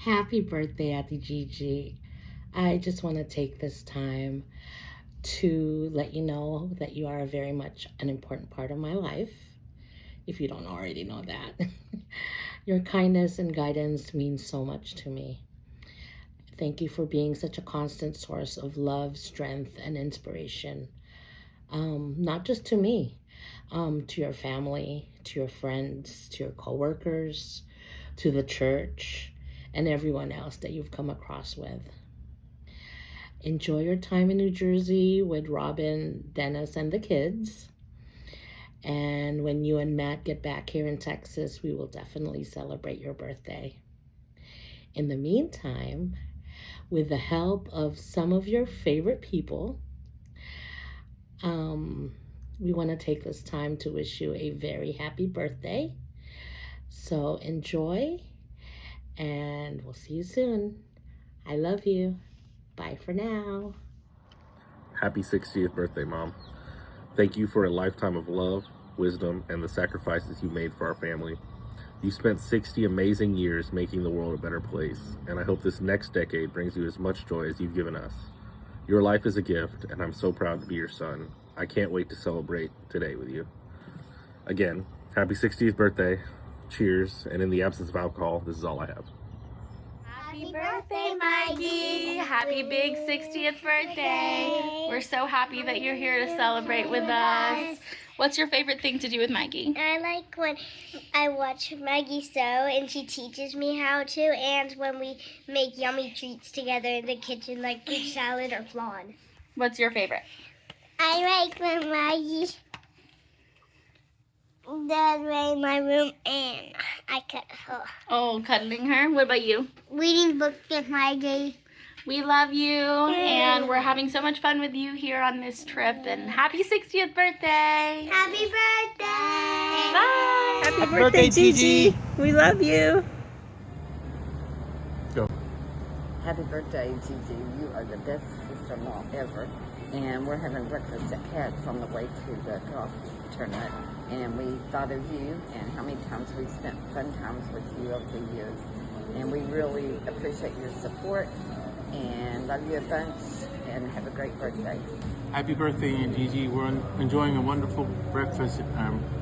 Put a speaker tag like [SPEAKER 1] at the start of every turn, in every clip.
[SPEAKER 1] Happy birthday, Auntie Gigi. I just want to take this time to let you know that you are very much an important part of my life, if you don't already know that. Your kindness and guidance means so much to me. Thank you for being such a constant source of love, strength, and inspiration. Not just to me, to your family, to your friends, to your coworkers, to the church, and everyone else that you've come across with. Enjoy your time in New Jersey with Robin, Dennis, and the kids. And when you and Matt get back here in Texas, we will definitely celebrate your birthday. In the meantime, with the help of some of your favorite people, we want to take this time to wish you a very happy birthday. So enjoy, and we'll see you soon. I love you. Bye for now.
[SPEAKER 2] Happy 60th birthday, Mom. Thank you for a lifetime of love, wisdom, and the sacrifices you made for our family. You spent 60 amazing years making the world a better place, and I hope this next decade brings you as much joy as you've given us. Your life is a gift, and I'm so proud to be your son. I can't wait to celebrate today with you. Again, happy 60th birthday. Cheers, and in the absence of alcohol, this is all I have.
[SPEAKER 3] Happy birthday, Maggie! Happy big 60th birthday! We're so happy that you're here to celebrate with us. What's your favorite thing to do with Maggie?
[SPEAKER 4] I like when I watch Maggie sew and she teaches me how to, and when we make yummy treats together in the kitchen like fruit salad or flan.
[SPEAKER 3] What's your favorite?
[SPEAKER 4] I like when Maggie does in my room and I cut her.
[SPEAKER 3] Oh, cuddling her. What about you?
[SPEAKER 4] Reading books with Maggie.
[SPEAKER 3] We love you, and we're having so much fun with you here on this trip, and happy 60th birthday!
[SPEAKER 4] Happy birthday!
[SPEAKER 3] Bye!
[SPEAKER 5] Happy birthday, Gigi. We love you.
[SPEAKER 6] Happy birthday, Gigi. You are the best sister-in-law ever. And we're having breakfast at Kat's on the way to the golf tournament. And we thought of you and how many times we've spent fun times with you over the years. And we really appreciate your support and love you a bunch and have a great birthday.
[SPEAKER 7] Happy birthday, Gigi. We're enjoying a wonderful breakfast.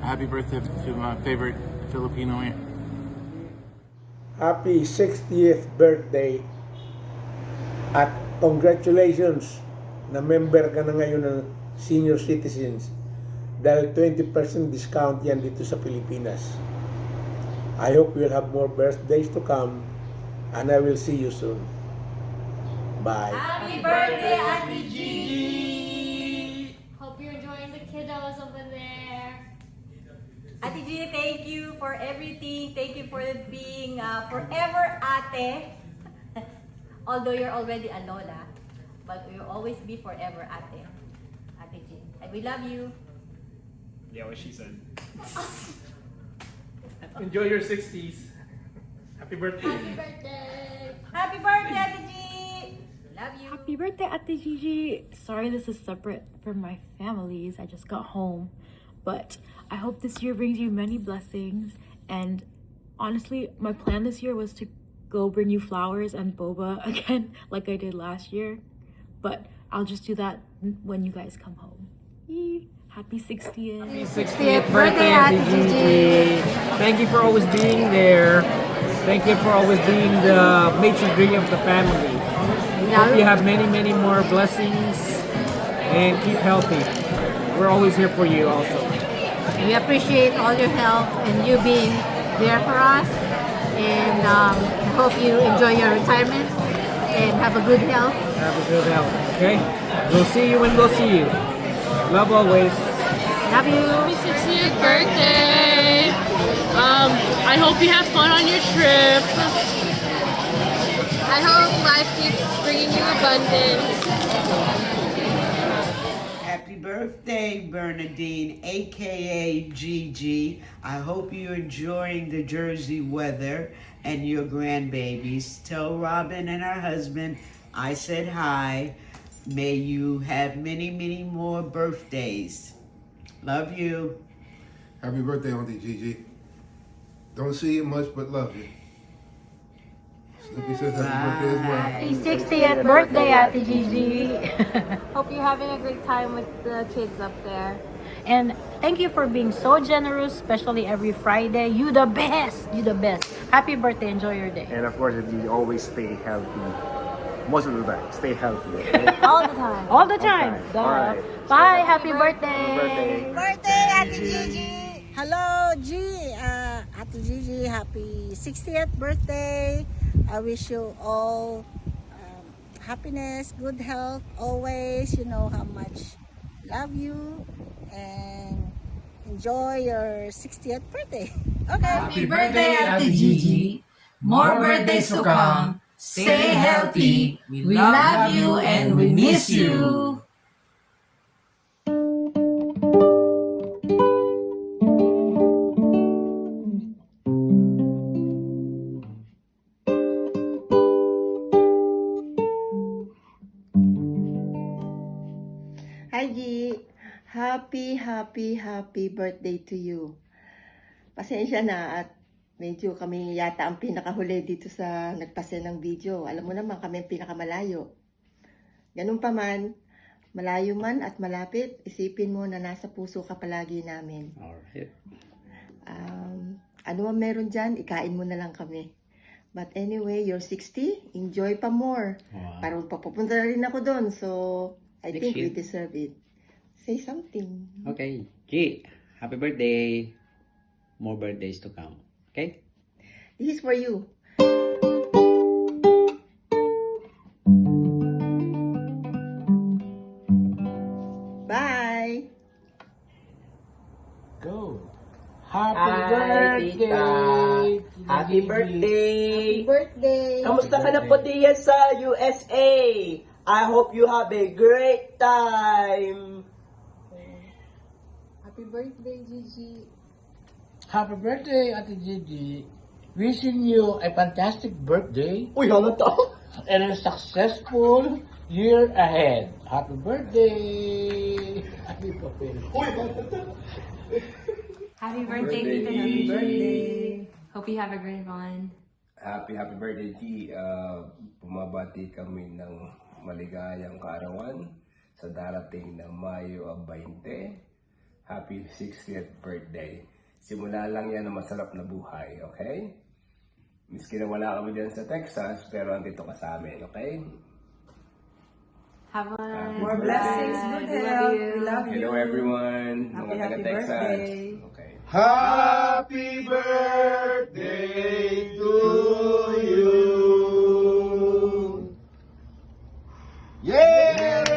[SPEAKER 7] Happy birthday to my favorite Filipino aunt.
[SPEAKER 8] Happy 60th birthday at congratulations na member ka na ngayon ng senior citizens dahil 20% discount yan dito sa Pilipinas. I hope you'll have more birthdays to come and I will see you soon. Bye.
[SPEAKER 3] Happy birthday, Auntie Gigi!
[SPEAKER 4] Hope you're enjoying the kiddos over there.
[SPEAKER 9] Ate Gigi, thank you for everything. Thank you for being forever ate. Although you're already a lola, but you'll always be forever ate. Ate Gigi. And we love you.
[SPEAKER 10] Yeah, what she said. Enjoy your 60s. Happy birthday.
[SPEAKER 4] Happy birthday.
[SPEAKER 9] Happy birthday, Ate Gigi. Love you.
[SPEAKER 11] Happy birthday, Ate Gigi. Sorry this is separate from my families. I just got home. But I hope this year brings you many blessings. And honestly, my plan this year was to go bring you flowers and boba again, like I did last year. But I'll just do that when you guys come home. Yee. Happy 60th.
[SPEAKER 5] Happy 60th birthday, Auntie Gigi. Thank you for always being there. Thank you for always being the matriarch of the family. Hope you have many, many more blessings and keep healthy. We're always here for you also.
[SPEAKER 9] We appreciate all your help and you being there for us. And I hope you enjoy your retirement and have a good health.
[SPEAKER 5] Have a good health, okay? We'll see you when we'll see you. Love always.
[SPEAKER 9] Love you.
[SPEAKER 3] Happy 60th birthday! I hope you have fun on your trip. I hope life keeps bringing you abundance.
[SPEAKER 12] Happy birthday, Bernadine, aka Gigi. I hope you're enjoying the Jersey weather and your grandbabies. Tell Robin and her husband I said hi. May you have many, many more birthdays. Love you.
[SPEAKER 13] Happy birthday, Auntie Gigi. Don't see you much, but love you.
[SPEAKER 11] Happy 60th birthday, Ate Gigi. Hope you're having a great time with the kids up there. And thank you for being so generous, especially every Friday. You the best. You the best. Happy birthday. Enjoy your day.
[SPEAKER 10] And of course, you always stay healthy. Most of the time, stay healthy. Okay?
[SPEAKER 11] All the time. All the time. Duh.
[SPEAKER 10] All right.
[SPEAKER 11] Bye. Happy birthday.
[SPEAKER 10] Birthday.
[SPEAKER 13] Birthday, Ate Gigi! Hello, G! Ate Gigi, happy 60th birthday! I wish you all happiness, good health, always. You know how much love you and enjoy your 60th birthday. Okay.
[SPEAKER 14] Happy birthday, Ate Gigi! More birthdays to come. Stay healthy. We love you and we miss you.
[SPEAKER 15] Hi, G. Happy birthday to you. Pasensya na at medyo kami yata ang pinakahuli dito sa nagpasya ng video. Alam mo naman kami ang pinakamalayo. Ganun pa man, malayo man at malapit, isipin mo na nasa puso ka palagi namin.
[SPEAKER 16] Alright.
[SPEAKER 15] Ano man meron dyan, ikain mo na lang kami. But anyway, you're 60, enjoy pa more.
[SPEAKER 16] Wow.
[SPEAKER 15] Parang papupunta na rin ako doon, so I
[SPEAKER 16] Next
[SPEAKER 15] think we
[SPEAKER 16] year.
[SPEAKER 15] deserve it. Say something.
[SPEAKER 16] Okay. G, happy birthday. More birthdays to come. Okay?
[SPEAKER 15] This is for you. Bye.
[SPEAKER 12] Go.
[SPEAKER 5] Happy
[SPEAKER 12] Hi,
[SPEAKER 5] birthday!
[SPEAKER 12] Tita. Happy birthday!
[SPEAKER 15] Birthday.
[SPEAKER 12] Kamusta ka na po diyan sa USA? I hope you have a great time.
[SPEAKER 15] Happy birthday, Gigi.
[SPEAKER 5] Happy birthday, Ate Gigi. Wishing you a fantastic birthday.
[SPEAKER 12] Uy, halata.
[SPEAKER 5] And a successful year ahead. Happy birthday! Happy birthday.
[SPEAKER 12] Uy, halata.
[SPEAKER 17] Happy birthday, Tita. Happy birthday. Hope you have a great one.
[SPEAKER 18] Happy birthday, G. Bumabati kami ng maligayang kaarawan sa darating na Mayo 20. Happy 60th birthday. Simula lang yan ng masarap na buhay, okay? Miski na wala kami dyan sa Texas, pero andito ka sa amin, okay?
[SPEAKER 17] Have a
[SPEAKER 18] More
[SPEAKER 17] blessings.
[SPEAKER 18] blessings,
[SPEAKER 17] Good health. We love you.
[SPEAKER 18] Hello everyone, mga
[SPEAKER 17] Happy
[SPEAKER 18] taga-Texas.
[SPEAKER 17] birthday.
[SPEAKER 18] Okay.
[SPEAKER 8] Happy birthday to you. Yay! Happy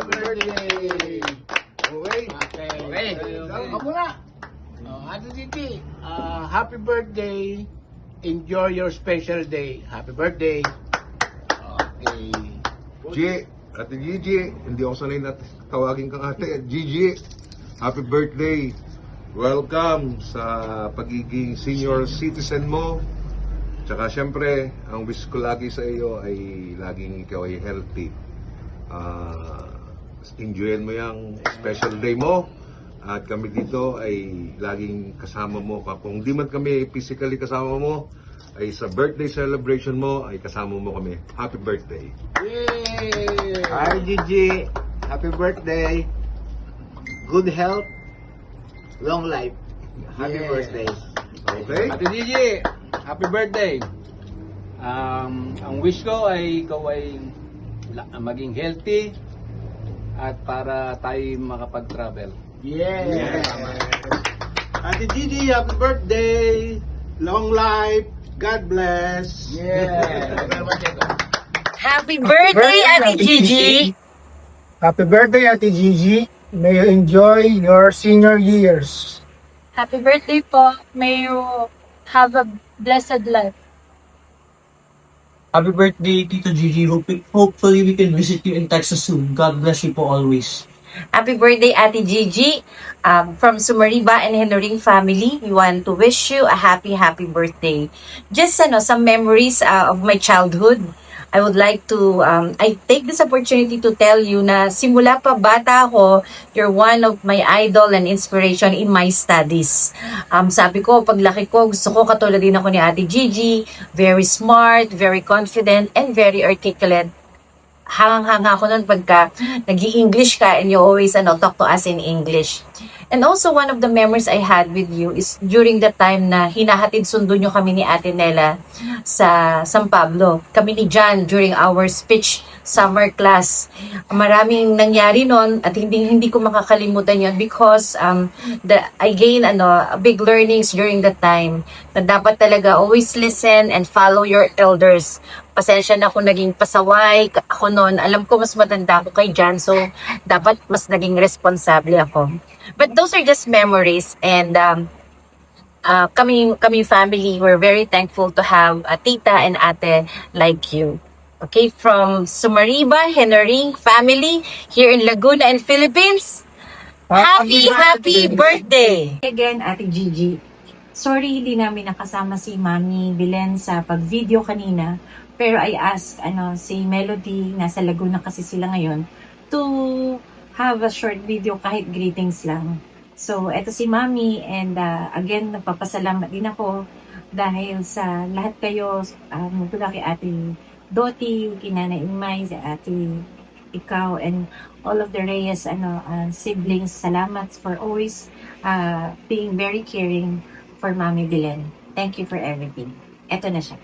[SPEAKER 8] birthday!
[SPEAKER 5] Okay. Ako na. Ate Gigi, happy birthday. Enjoy your special day. Happy birthday. Okay.
[SPEAKER 8] G, Ate Gigi, hindi ako sanay na tawagin kang ate. Gigi, happy birthday. Welcome sa pagiging senior citizen mo. Tsaka syempre, ang wish ko lagi sa iyo ay laging ikaw ay healthy. Enjoyin mo yung special day mo. At kami dito ay laging kasama mo. Kung di man kami physically kasama mo, ay sa birthday celebration mo, ay kasama mo kami. Happy birthday!
[SPEAKER 5] Yay!
[SPEAKER 12] Hi, Gigi. Happy birthday. Good health. Long life. Happy
[SPEAKER 5] Yeah.
[SPEAKER 12] birthday.
[SPEAKER 8] Okay?
[SPEAKER 10] Ate Gigi, happy birthday. Ang wish ko ay ikaw ay maging healthy at para tayo makapag-travel.
[SPEAKER 5] Yeah.
[SPEAKER 12] Ate Gigi, happy birthday. Long life. God bless.
[SPEAKER 5] Yeah.
[SPEAKER 19] Happy birthday, Ate Gigi!
[SPEAKER 20] Happy birthday, Ate Gigi. May you enjoy your senior years.
[SPEAKER 11] Happy birthday po. May you have a blessed life.
[SPEAKER 21] Happy birthday, Tito Gigi. Hopefully we can visit you in Texas soon. God bless you po always.
[SPEAKER 19] Happy birthday, Ate Gigi. From Sumariba and Henoring family, we want to wish you a happy birthday. Just some memories of my childhood. I would like to, I take this opportunity to tell you na simula pa bata ako, you're one of my idol and inspiration in my studies. Sabi ko, paglaki ko, gusto ko katulad din ako ni Ate Gigi, very smart, very confident, and very articulate. Hangang-hanga ako nun pagka nag-i-English ka and you always talk to us in English. And also, one of the memories I had with you is during the time na hinahatid sundo nyo kami ni Ate Nela sa San Pablo. Kami ni John during our speech summer class. Maraming nangyari nun at hindi ko makakalimutan yun because I gained big learnings during that time na dapat talaga always listen and follow your elders. Pasensya na kung naging pasaway ako noon. Alam ko mas matanda ako kay John, so dapat mas naging responsable ako. But those are just memories, and kami family, we're very thankful to have a tita and ate like you. Okay, from Sumariba, Henoring family here in Laguna and Philippines. Happy birthday!
[SPEAKER 1] Again, Ate Gigi. Sorry hindi namin nakasama si Mami Belen sa pag-video kanina. Pero I asked si Melody, nasa Laguna kasi sila ngayon, to have a short video kahit greetings lang. So, eto si Mami, and again, nagpapasalamat din ako dahil sa lahat kayo, mula kay Ate Doti, kay Nanay Imay, si Ate ikaw, and all of the Reyes siblings. Salamat for always being very caring for Mami Belen. Thank you for everything. Eto na siya.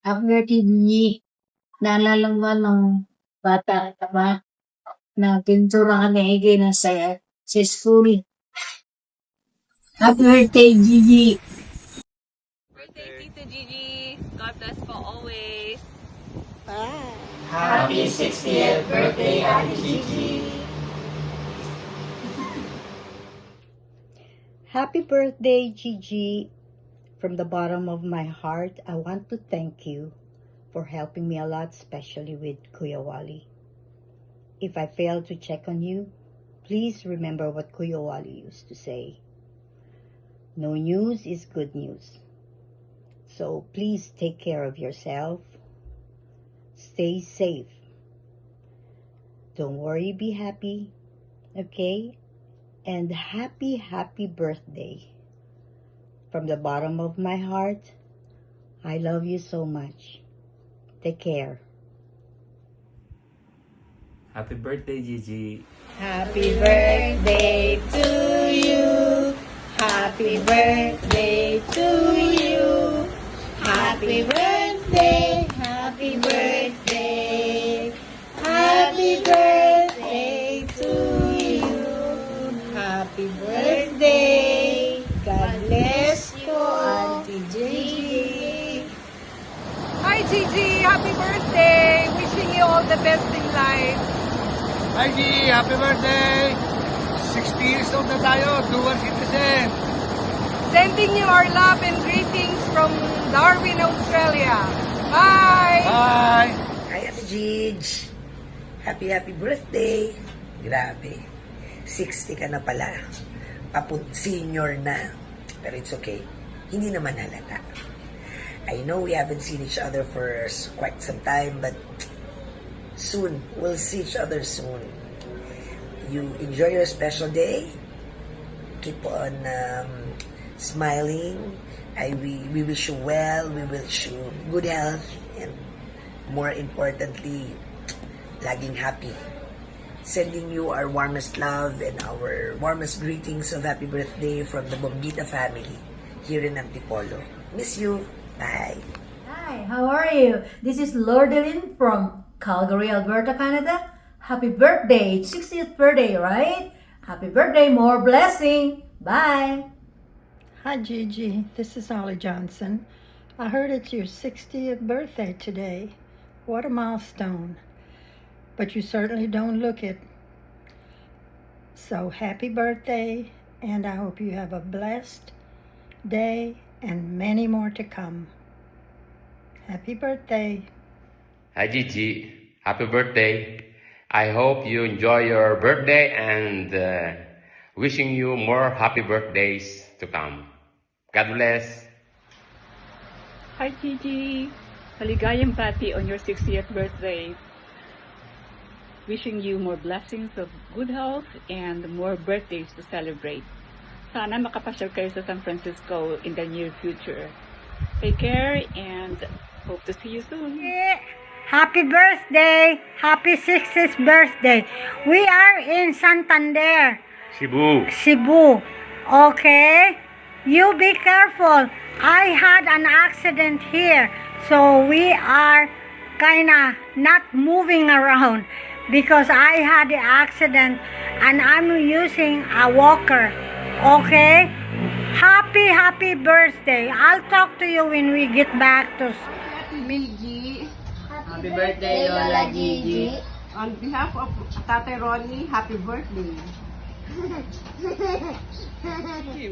[SPEAKER 22] Happy birthday, Gigi. Naalala mo nung bata ka ba? Na pintura ka ni Iggy na sa school. Happy birthday, Gigi.
[SPEAKER 3] Birthday, Tita Gigi. God bless po always.
[SPEAKER 14] Happy 60th birthday, Ate Gigi.
[SPEAKER 23] Happy birthday, Gigi. From the bottom of my heart, I want to thank you for helping me a lot, especially with Kuya Wally. If I fail to check on you, please remember what Kuya Wally used to say. No news is good news. So please take care of yourself. Stay safe. Don't worry, be happy. Okay? And happy birthday. From the bottom of my heart, I love you so much. Take care.
[SPEAKER 24] Happy birthday, Gigi.
[SPEAKER 23] Happy birthday to you. Happy birthday to you. Happy birthday, happy birthday. Happy birthday to you. Happy birthday. God bless you, Auntie Gigi.
[SPEAKER 25] Hi Gigi, happy birthday! Wishing you all the best in life.
[SPEAKER 20] Hi G, happy birthday! 60 years old na tayo, dual citizen.
[SPEAKER 25] Sending you our love and greetings from Darwin, Australia. Bye!
[SPEAKER 26] Hi Ate Gigi. Happy birthday. Grabe. 60 ka na pala. Senior na. Pero it's okay. Hindi naman halata. I know we haven't seen each other for quite some time, but soon. We'll see each other soon. You enjoy your special day. Keep on smiling. We wish you well. We wish you good health. And more importantly, laging happy. Sending you our warmest love and our warmest greetings of happy birthday from the Bombita family here in Antipolo. Miss you. Bye.
[SPEAKER 27] Hi, how are you? This is Lordelyn from Calgary, Alberta, Canada. Happy birthday. It's 60th birthday, right? Happy birthday. More blessing. Bye.
[SPEAKER 28] Hi, Gigi. This is Ollie Johnson. I heard it's your 60th birthday today. What a milestone. But you certainly don't look it. So happy birthday, and I hope you have a blessed day and many more to come. Happy birthday.
[SPEAKER 29] Hi Gigi, happy birthday. I hope you enjoy your birthday and wishing you more happy birthdays to come. God bless.
[SPEAKER 30] Hi Gigi,
[SPEAKER 2] Maligayang bati on your 60th birthday. Wishing you more blessings of good health and more birthdays to celebrate. Sana makapasyal kayo sa San Francisco in the near future. Take care and hope to see you soon.
[SPEAKER 4] Happy birthday! Happy 60th birthday! We are in Santander, Cebu. Okay? You be careful. I had an accident here, so we are kinda not moving around because I had the accident and I'm using a walker. Okay? Happy birthday. I'll talk to you when we get back to
[SPEAKER 6] Milgie.
[SPEAKER 4] Happy birthday, Lola Gigi.
[SPEAKER 6] On behalf of Tate Ronnie, happy birthday.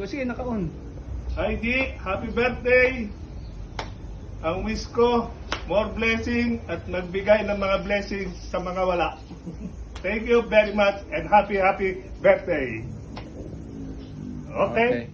[SPEAKER 7] Sige, naka-on. Hi, G. Happy birthday. Ang wish ko, more blessing at magbigay ng mga blessings sa mga wala. Thank you very much and happy birthday. Okay?